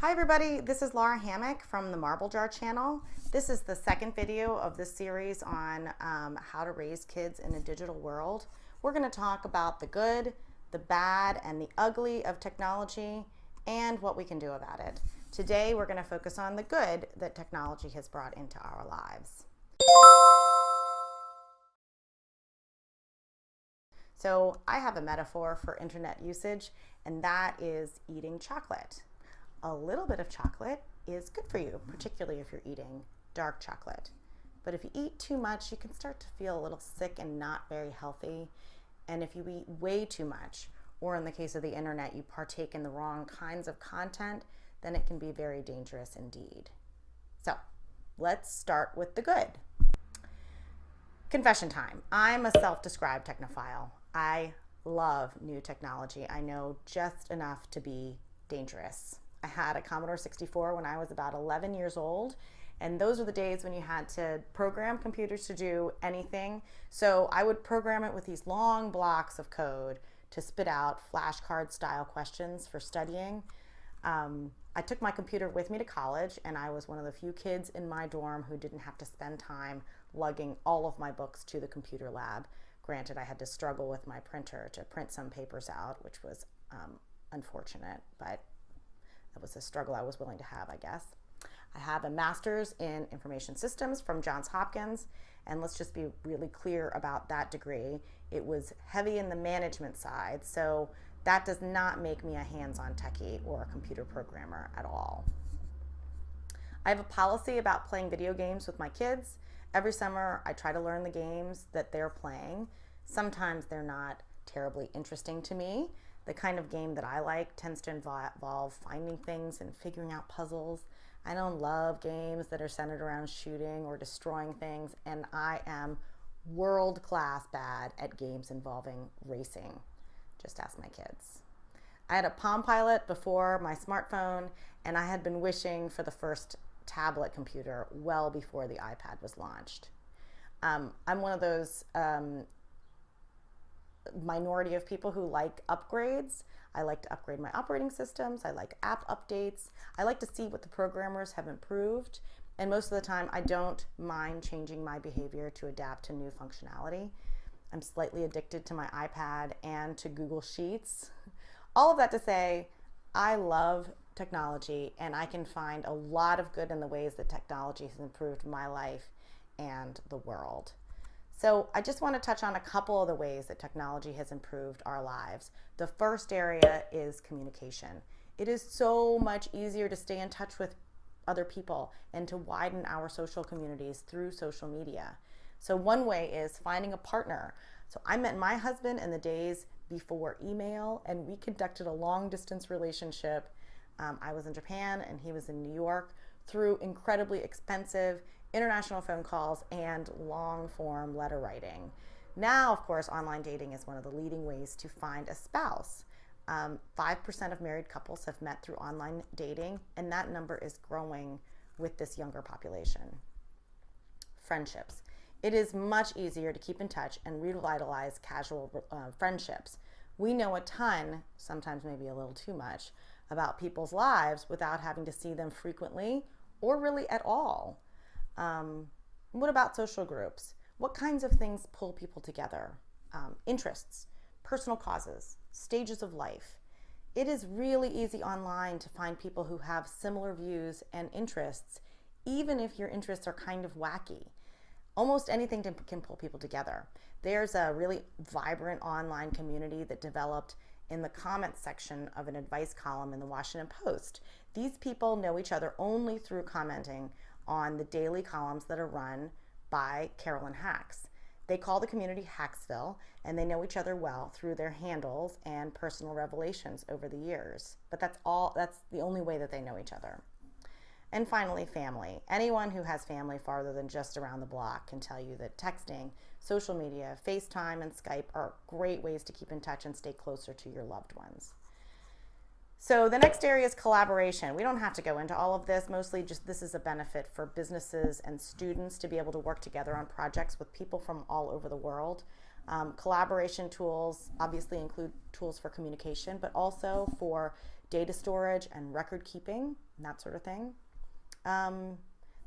Hi everybody, this is Laura Hammock from the Marble Jar channel. This is the second video of this series on how to raise kids in a digital world. We're going to talk about the good, the bad, and the ugly of technology and what we can do about it. Today we're going to focus on the good that technology has brought into our lives. So I have a metaphor for internet usage, and that is eating chocolate. A little bit of chocolate is good for you, particularly if you're eating dark chocolate. But if you eat too much, you can start to feel a little sick and not very healthy. And if you eat way too much, or in the case of the internet, you partake in the wrong kinds of content, then it can be very dangerous indeed. So let's start with the good. Confession time. I'm a self-described technophile. I love new technology. I know just enough to be dangerous. I had a Commodore 64 when I was about 11 years old, and those are the days when you had to program computers to do anything. So I would program it with these long blocks of code to spit out flashcard style questions for studying. I took my computer with me to college, and I was one of the few kids in my dorm who didn't have to spend time lugging all of my books to the computer lab. Granted, I had to struggle with my printer to print some papers out, which was unfortunate, but that was a struggle I was willing to have, I guess. I have a master's in information systems from Johns Hopkins, and let's just be really clear about that degree. It was heavy in the management side, so that does not make me a hands-on techie or a computer programmer at all. I have a policy about playing video games with my kids. Every summer, I try to learn the games that they're playing. Sometimes they're not terribly interesting to me. The kind of game that I like tends to involve finding things and figuring out puzzles. I don't love games that are centered around shooting or destroying things, and I am world-class bad at games involving racing. Just ask my kids. I had a Palm Pilot before my smartphone, and I had been wishing for the first tablet computer well before the iPad was launched. I'm one of those minority of people who like upgrades. I like to upgrade my operating systems. I like app updates. I like to see what the programmers have improved. And most of the time, I don't mind changing my behavior to adapt to new functionality. I'm slightly addicted to my iPad and to Google Sheets. All of that to say, I love technology, and I can find a lot of good in the ways that technology has improved my life and the world. So I just want to touch on a couple of the ways that technology has improved our lives. The first area is communication. It is so much easier to stay in touch with other people and to widen our social communities through social media. So one way is finding a partner. So I met my husband in the days before email, and we conducted a long distance relationship. I was in Japan and he was in New York through incredibly expensive international phone calls and long form letter writing. Now, of course, online dating is one of the leading ways to find a spouse. 5% of married couples have met through online dating, and that number is growing with this younger population. Friendships. It is much easier to keep in touch and revitalize casual friendships. We know a ton, sometimes maybe a little too much, about people's lives without having to see them frequently or really at all. What about social groups? What kinds of things pull people together? Interests, personal causes, stages of life. It is really easy online to find people who have similar views and interests, even if your interests are kind of wacky. Almost anything can pull people together. There's a really vibrant online community that developed in the comments section of an advice column in the Washington Post. These people know each other only through commenting on the daily columns that are run by Carolyn Hacks. They call the community Hacksville, and they know each other well through their handles and personal revelations over the years. But that's the only way that they know each other. And finally, family. Anyone who has family farther than just around the block can tell you that texting, social media, FaceTime, and Skype are great ways to keep in touch and stay closer to your loved ones. So the next area is collaboration. We don't have to go into all of this. Mostly just this is a benefit for businesses and students to be able to work together on projects with people from all over the world. Collaboration tools obviously include tools for communication, but also for data storage and record keeping, and that sort of thing.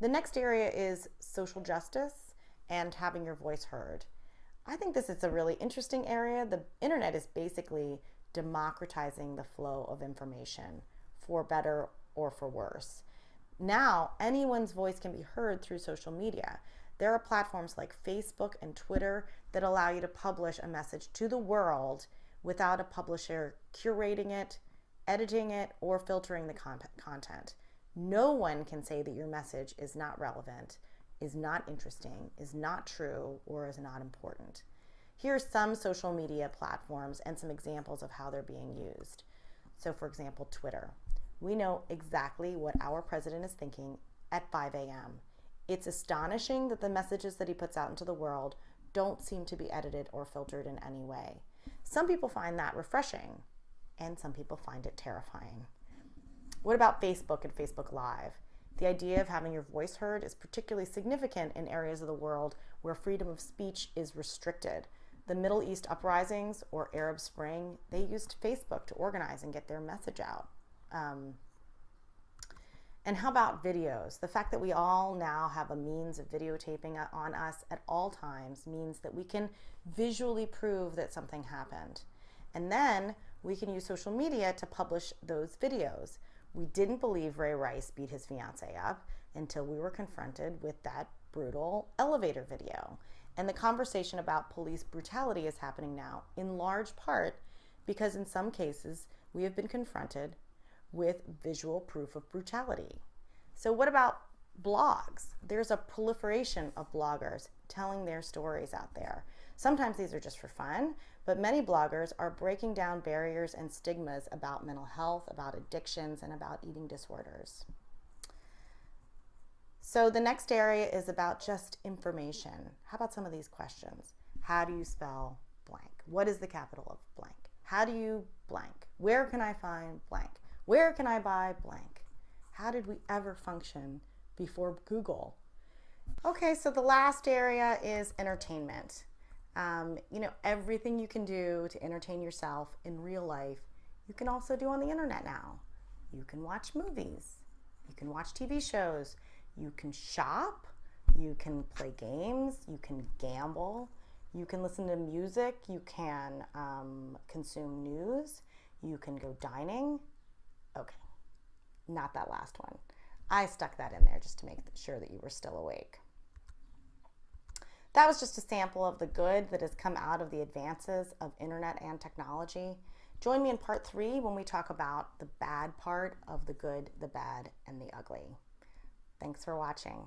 The next area is social justice and having your voice heard. I think this is a really interesting area. The internet is basically democratizing the flow of information, for better or for worse. Now, anyone's voice can be heard through social media. There are platforms like Facebook and Twitter that allow you to publish a message to the world without a publisher curating it, editing it, or filtering the content. No one can say that your message is not relevant, is not interesting, is not true, or is not important. Here are some social media platforms and some examples of how they're being used. So for example, Twitter. We know exactly what our president is thinking at 5 a.m. It's astonishing that the messages that he puts out into the world don't seem to be edited or filtered in any way. Some people find that refreshing, and some people find it terrifying. What about Facebook and Facebook Live? The idea of having your voice heard is particularly significant in areas of the world where freedom of speech is restricted. The Middle East uprisings or Arab Spring, they used Facebook to organize and get their message out. And how about videos? The fact that we all now have a means of videotaping on us at all times means that we can visually prove that something happened. And then we can use social media to publish those videos. We didn't believe Ray Rice beat his fiancée up until we were confronted with that brutal elevator video. And the conversation about police brutality is happening now in large part because in some cases we have been confronted with visual proof of brutality. So what about blogs? There's a proliferation of bloggers telling their stories out there. Sometimes these are just for fun, but many bloggers are breaking down barriers and stigmas about mental health, about addictions, and about eating disorders. So the next area is about just information. How about some of these questions? How do you spell blank? What is the capital of blank? How do you blank? Where can I find blank? Where can I buy blank? How did we ever function before Google? Okay, so the last area is entertainment. Everything you can do to entertain yourself in real life, you can also do on the internet now. You can watch movies. You can watch TV shows. You can shop. You can play games. You can gamble. You can listen to music. You can consume news. You can go dining. Okay, not that last one. I stuck that in there just to make sure that you were still awake. That was just a sample of the good that has come out of the advances of internet and technology. Join me in part 3 when we talk about the bad part of the good, the bad, and the ugly. Thanks for watching.